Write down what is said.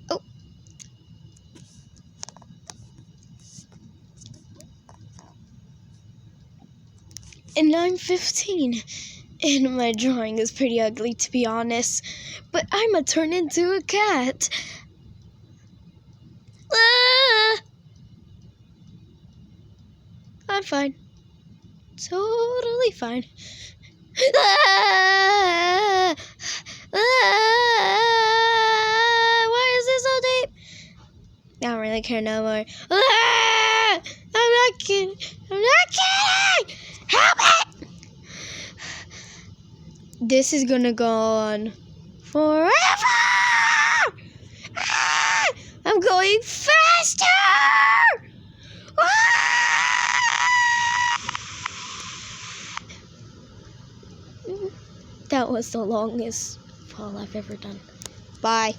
Oh. And I'm 15. And my drawing is pretty ugly, to be honest. But I'ma turn into a cat. Ah! I'm fine. Totally fine. Ah! Ah! Why is this so deep? I don't really care no more. Ah! I'm not kidding. I'm not kidding! Help me! This is gonna go on forever! Ah! I'm going faster! Ah! That was the longest fall I've ever done. Bye.